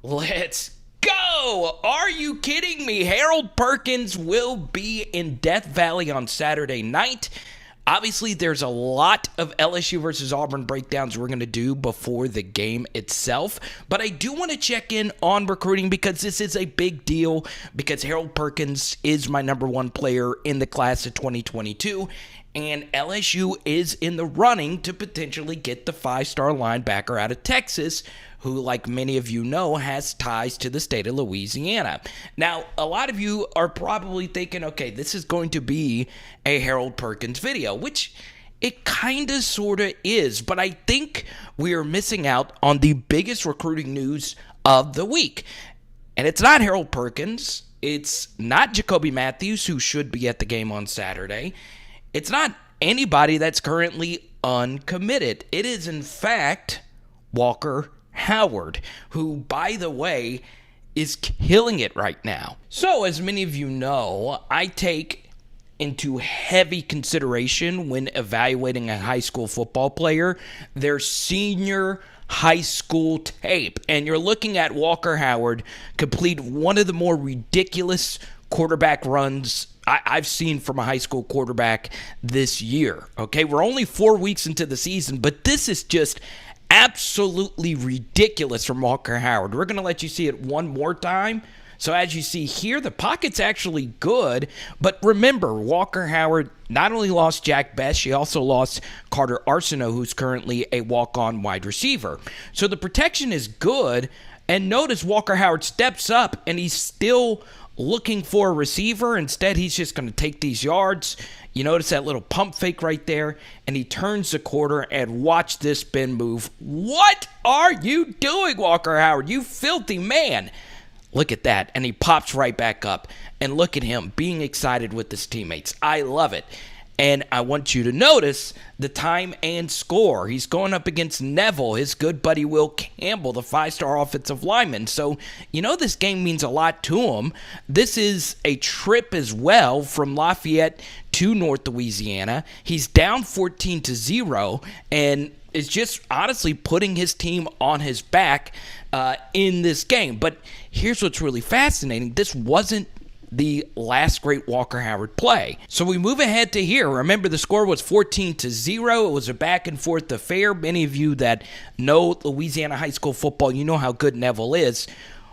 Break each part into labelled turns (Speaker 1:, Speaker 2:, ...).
Speaker 1: Let's go! Are you kidding me? Harold Perkins will be in Death Valley on Saturday night. Obviously, there's a lot of LSU versus Auburn breakdowns we're going to do before the game itself, but I do want to check in on recruiting because this is a big deal because Harold Perkins is my number one player in the class of 2022, and LSU is in the running to potentially get the five-star linebacker out of Texas, who, like many of you know, has ties to the state of Louisiana. Now, a lot of you are probably thinking, okay, this is going to be a Harold Perkins video, which it kind of sort of is, but I think we are missing out on the biggest recruiting news of the week. And it's not Harold Perkins. It's not Jacoby Mathews, who should be at the game on Saturday. It's not anybody that's currently uncommitted. It is, in fact, Walker Howard, who, by the way, is killing it right now. So, as many of you know, I take into heavy consideration when evaluating a high school football player their senior high school tape. And you're looking at Walker Howard complete one of the more ridiculous quarterback runs I've seen from a high school quarterback this year. Okay, we're only 4 weeks into the season, but this is just absolutely ridiculous from Walker Howard. We're going to let you see it one more time. So as you see here, the pocket's actually good. But remember, Walker Howard not only lost Jack Best, she also lost Carter Arsenault, who's currently a walk-on wide receiver. So the protection is good. And notice Walker Howard steps up, and he's still looking for a receiver. Instead, he's just going to take these yards. You notice that little pump fake right there, and he turns the quarter, and watch this spin move. What are you doing, Walker Howard? You filthy man. Look at that, and he pops right back up, and look at him being excited with his teammates. I love it. And I want you to notice the time and score. He's going up against Neville, his good buddy Will Campbell, the five-star offensive lineman. So, you know this game means a lot to him. This is a trip as well from Lafayette to North Louisiana. He's down 14-0 and is just honestly putting his team on his back in this game. But here's what's really fascinating. This wasn't the last great Walker Howard play. So we move ahead to here. Remember, the score was 14-0. It was a back and forth affair. Many of you that know Louisiana high school football, you know how good Neville is.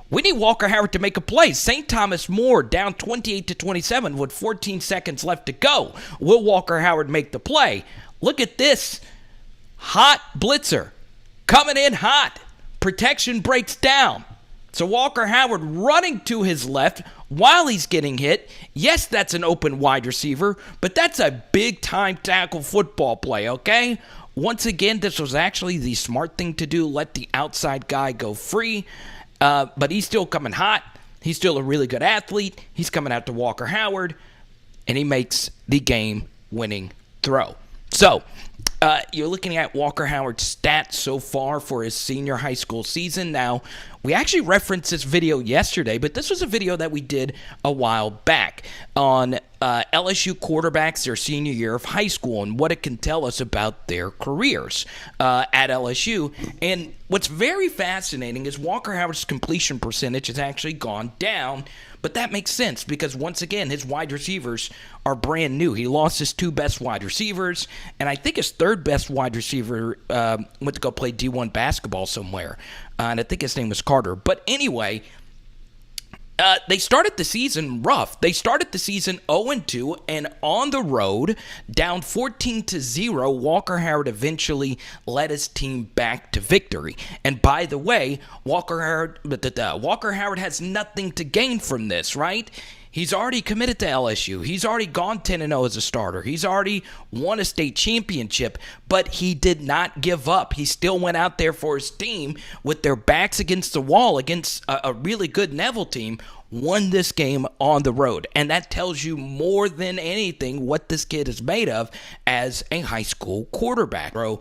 Speaker 1: We need Walker Howard to make a play. St. Thomas More down 28-27 with 14 seconds left to go. Will Walker Howard make the play? Look at this. Hot blitzer. Coming in hot. Protection breaks down. So Walker Howard running to his left while he's getting hit. Yes, that's an open wide receiver, but that's a big-time tackle football play, okay? Once again, this was actually the smart thing to do. Let the outside guy go free, but he's still coming hot. He's still a really good athlete. He's coming out to Walker Howard, and he makes the game-winning throw. So, you're looking at Walker Howard's stats so far for his senior high school season. Now, we actually referenced this video yesterday, but this was a video that we did a while back on LSU quarterbacks their senior year of high school and what it can tell us about their careers at LSU. And what's very fascinating is Walker Howard's completion percentage has actually gone down, but that makes sense because, once again, his wide receivers are brand new. He lost his two best wide receivers, and I think his third best wide receiver went to go play D1 basketball somewhere, and I think his name was Carter. But anyway, they started the season rough. They started the season 0-2, and on the road, down 14-0, Walker Howard eventually led his team back to victory. And by the way, Walker Howard has nothing to gain from this, right? He's already committed to LSU. He's already gone 10-0 as a starter. He's already won a state championship, but he did not give up. He still went out there for his team with their backs against the wall against a really good Neville team, won this game on the road. And that tells you more than anything what this kid is made of as a high school quarterback. Bro,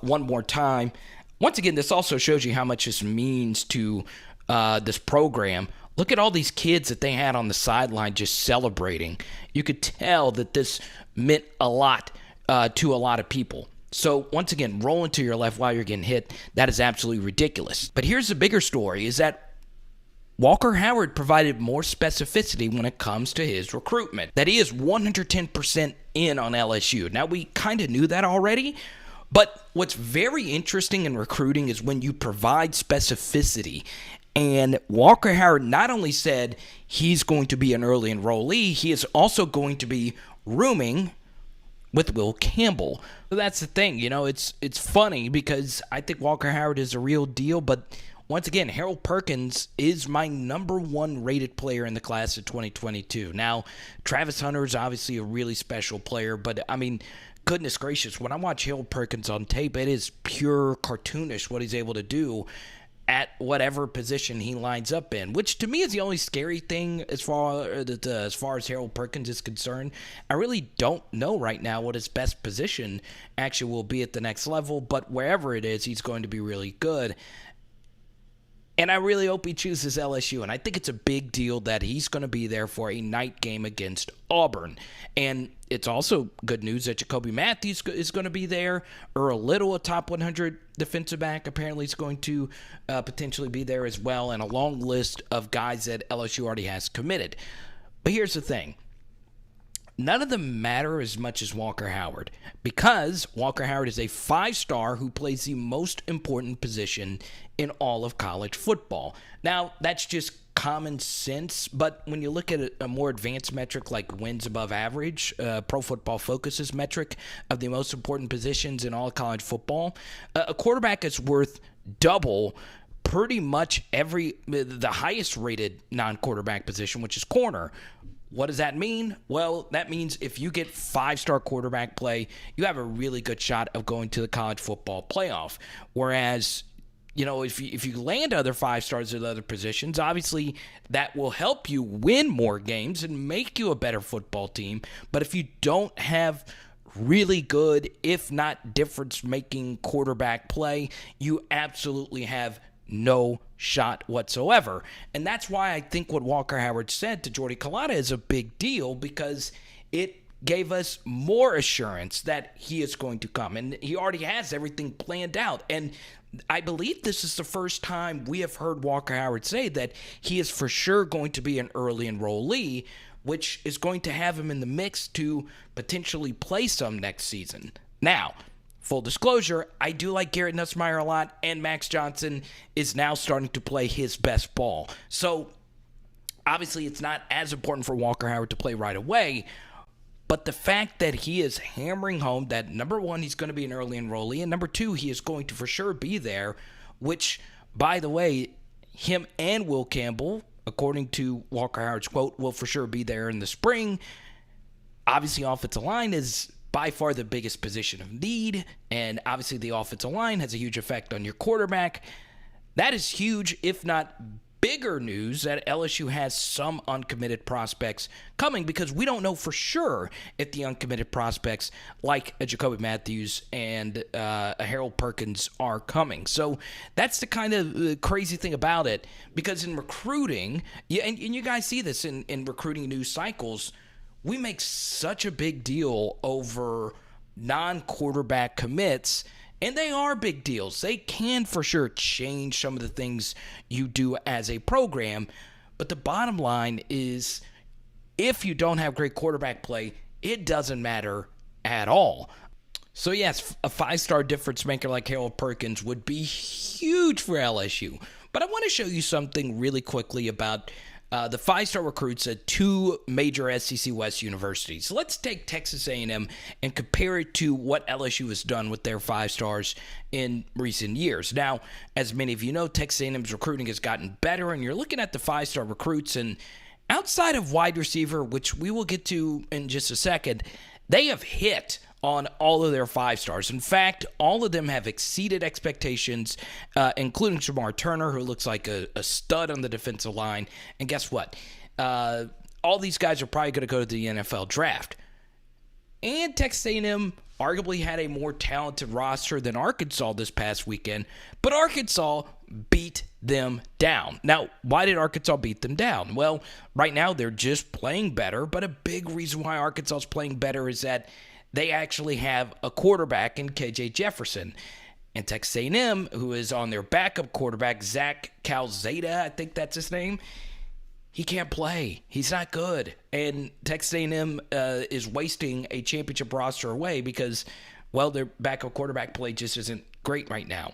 Speaker 1: one more time. Once again, this also shows you how much this means to this program. Look at all these kids that they had on the sideline just celebrating. You could tell that this meant a lot to a lot of people. So once again, rolling to your left while you're getting hit, that is absolutely ridiculous. But here's the bigger story, is that Walker Howard provided more specificity when it comes to his recruitment, that he is 110% in on LSU. Now, we kind of knew that already, but what's very interesting in recruiting is when you provide specificity. And Walker Howard not only said he's going to be an early enrollee, he is also going to be rooming with Will Campbell. So that's the thing, it's funny because I think Walker Howard is a real deal, but once again, Harold Perkins is my number one rated player in the class of 2022. Now, Travis Hunter is obviously a really special player, but goodness gracious, when I watch Harold Perkins on tape, it is pure cartoonish what he's able to do at whatever position he lines up in, which to me is the only scary thing as far as Harold Perkins is concerned. I really don't know right now what his best position actually will be at the next level, but wherever it is, he's going to be really good. And I really hope he chooses LSU. And I think it's a big deal that he's going to be there for a night game against Auburn. And it's also good news that Jacoby Mathews is going to be there. Earl Little, a top 100 defensive back, apparently is going to potentially be there as well. And a long list of guys that LSU already has committed. But here's the thing. None of them matter as much as Walker Howard, because Walker Howard is a 5-star who plays the most important position in all of college football. Now, that's just common sense, but when you look at a more advanced metric like wins above average, Pro Football Focus's metric of the most important positions in all of college football, a quarterback is worth double pretty much the highest rated non-quarterback position, which is corner. What does that mean? Well, that means if you get 5-star quarterback play, you have a really good shot of going to the college football playoff. Whereas, if you land other 5-stars at other positions, obviously that will help you win more games and make you a better football team. But if you don't have really good, if not difference-making quarterback play, you absolutely have no shot whatsoever. And that's why I think what Walker Howard said to Jordy Culotta is a big deal, because it gave us more assurance that he is going to come. And he already has everything planned out. And I believe this is the first time we have heard Walker Howard say that he is for sure going to be an early enrollee, which is going to have him in the mix to potentially play some next season. Now, full disclosure, I do like Garrett Nussmeier a lot, and Max Johnson is now starting to play his best ball. So, obviously, it's not as important for Walker Howard to play right away, but the fact that he is hammering home that, number one, he's going to be an early enrollee, and number two, he is going to for sure be there, which, by the way, him and Will Campbell, according to Walker Howard's quote, will for sure be there in the spring. Obviously, offensive line is by far the biggest position of need, and obviously the offensive line has a huge effect on your quarterback. That is huge, if not bigger news, that LSU has some uncommitted prospects coming, because we don't know for sure if the uncommitted prospects like a Jacoby Mathews and a Harold Perkins are coming. So that's the kind of crazy thing about it, because in recruiting, and you guys see this in recruiting news cycles, we make such a big deal over non-quarterback commits, and they are big deals. They can for sure change some of the things you do as a program, but the bottom line is if you don't have great quarterback play, it doesn't matter at all. So yes, a 5-star difference maker like Harold Perkins would be huge for LSU, but I want to show you something really quickly about the 5-star recruits at 2 major SEC West universities. So let's take Texas A&M and compare it to what LSU has done with their 5-stars in recent years. Now, as many of you know, Texas A&M's recruiting has gotten better, and you're looking at the 5-star recruits, and outside of wide receiver, which we will get to in just a second, they have hit on all of their 5-stars. In fact, all of them have exceeded expectations, including Jamar Turner, who looks like a stud on the defensive line. And guess what? All these guys are probably going to go to the NFL draft. And Texas A&M arguably had a more talented roster than Arkansas this past weekend, but Arkansas beat them down. Now, why did Arkansas beat them down? Well, right now they're just playing better, but a big reason why Arkansas is playing better is that they actually have a quarterback in KJ Jefferson. And Texas A&M, who is on their backup quarterback, Zach Calzada, I think that's his name, he can't play. He's not good. And Texas A&M is wasting a championship roster away because, well, their backup quarterback play just isn't great right now.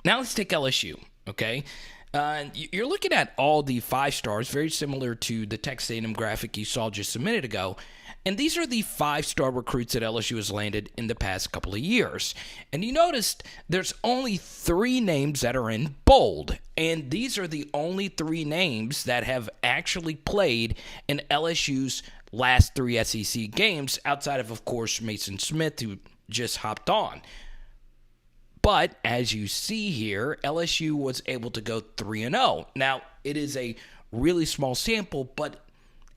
Speaker 1: Now let's take LSU, okay? You're looking at all the 5 stars, very similar to the Texas A&M graphic you saw just a minute ago. And these are the 5-star recruits that LSU has landed in the past couple of years. And you noticed there's only 3 names that are in bold. And these are the only 3 names that have actually played in LSU's last 3 SEC games, outside of course, Mason Smith, who just hopped on. But as you see here, LSU was able to go 3-0. Now, it is a really small sample, but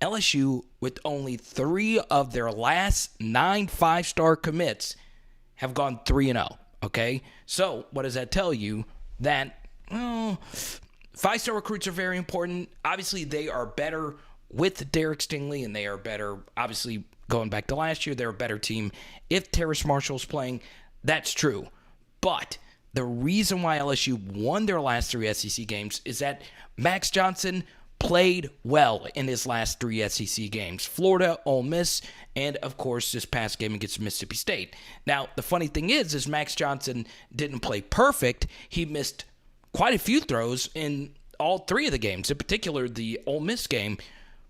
Speaker 1: LSU, with only 3 of their last 9 5-star commits, have gone 3-0, okay? So what does that tell you? That, well, 5-star recruits are very important. Obviously, they are better with Derek Stingley, and they are better, obviously, going back to last year, they're a better team. If Terrace Marshall's playing, that's true. But the reason why LSU won their last 3 SEC games is that Max Johnson played well in his last 3 SEC games. Florida, Ole Miss, and, of course, this past game against Mississippi State. Now, the funny thing is Max Johnson didn't play perfect. He missed quite a few throws in all 3 of the games, in particular the Ole Miss game,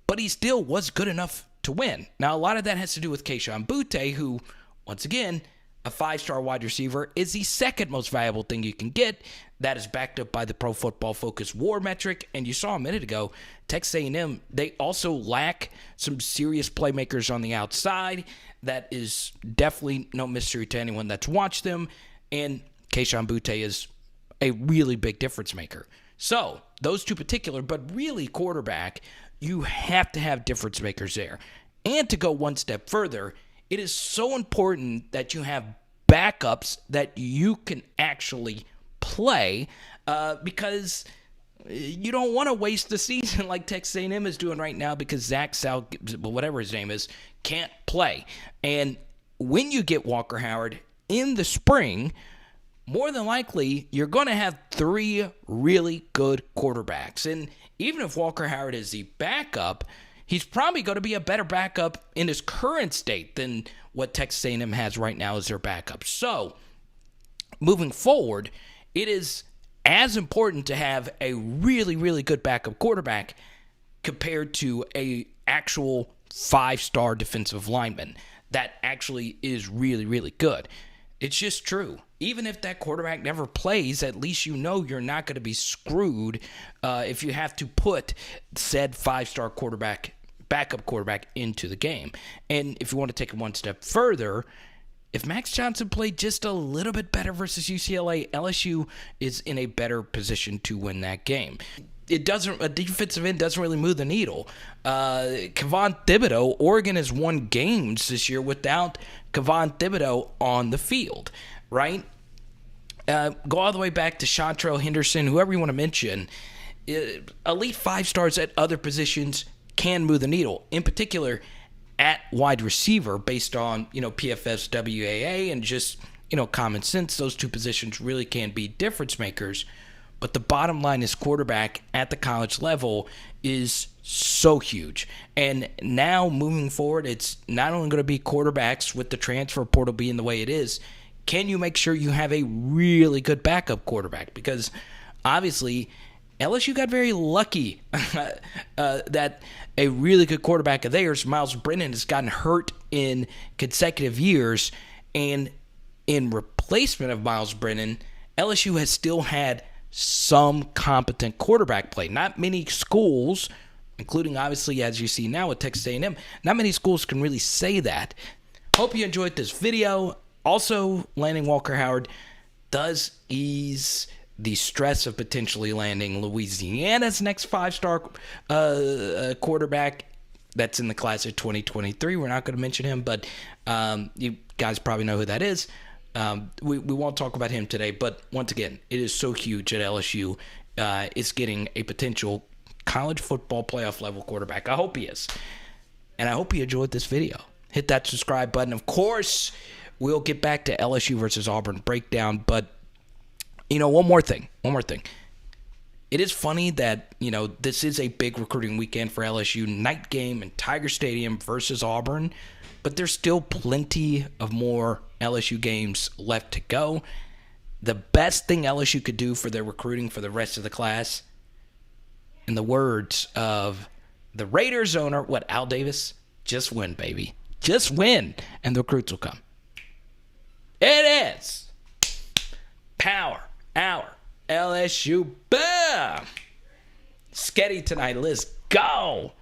Speaker 1: but he still was good enough to win. Now, a lot of that has to do with Kayshon Boutte, who, once again, a 5-star wide receiver, is the second most valuable thing you can get. That is backed up by the Pro Football Focus WAR metric. And you saw a minute ago, Texas A&M, they also lack some serious playmakers on the outside. That is definitely no mystery to anyone that's watched them. And Kayshon Boutte is a really big difference maker. So, those 2 particular, but really quarterback, you have to have difference makers there. And to go one step further, it is so important that you have backups that you can actually play because you don't want to waste the season like Texas A&M is doing right now because Zach Sal, whatever his name is, can't play. And when you get Walker Howard in the spring, more than likely you're going to have 3 really good quarterbacks. And even if Walker Howard is the backup, he's probably going to be a better backup in his current state than what Texas A&M has right now as their backup. So, moving forward, it is as important to have a really, really good backup quarterback compared to a actual 5-star defensive lineman that actually is really, really good. It's just true. Even if that quarterback never plays, at least you know you're not going to be screwed if you have to put said 5-star backup quarterback into the game. And if you want to take it one step further, if Max Johnson played just a little bit better versus UCLA, LSU is in a better position to win that game. A defensive end doesn't really move the needle. Kayvon Thibodeau, Oregon has won games this year without Kayvon Thibodeau on the field, right? Go all the way back to Chantrell Henderson, whoever you want to mention. Elite 5 stars at other positions can move the needle, in particular at wide receiver based on, PFF's WAA and just, common sense. Those 2 positions really can be difference makers. But the bottom line is quarterback at the college level is so huge. And now moving forward, it's not only going to be quarterbacks with the transfer portal being the way it is. Can you make sure you have a really good backup quarterback? Because obviously LSU got very lucky that a really good quarterback of theirs, Miles Brennan, has gotten hurt in consecutive years. And in replacement of Miles Brennan, LSU has still had some competent quarterback play. Not many schools, including obviously as you see now with Texas A&M, not many schools can really say that. Hope you enjoyed this video. Also, landing Walker Howard does ease the stress of potentially landing Louisiana's next 5-star quarterback that's in the class of 2023. We're not going to mention him, but you guys probably know who that is. We won't talk about him today, but once again, it is so huge at LSU. It's getting a potential college football playoff level quarterback. I hope he is. And I hope you enjoyed this video. Hit that subscribe button. Of course, We'll get back to LSU versus Auburn breakdown, but, one more thing. It is funny that, this is a big recruiting weekend for LSU, night game in Tiger Stadium versus Auburn, but there's still plenty of more LSU games left to go. The best thing LSU could do for their recruiting for the rest of the class, in the words of the Raiders owner, Al Davis, just win, baby. Just win, and the recruits will come. It is Power Hour LSU. Boom! Sketty tonight. Let's go.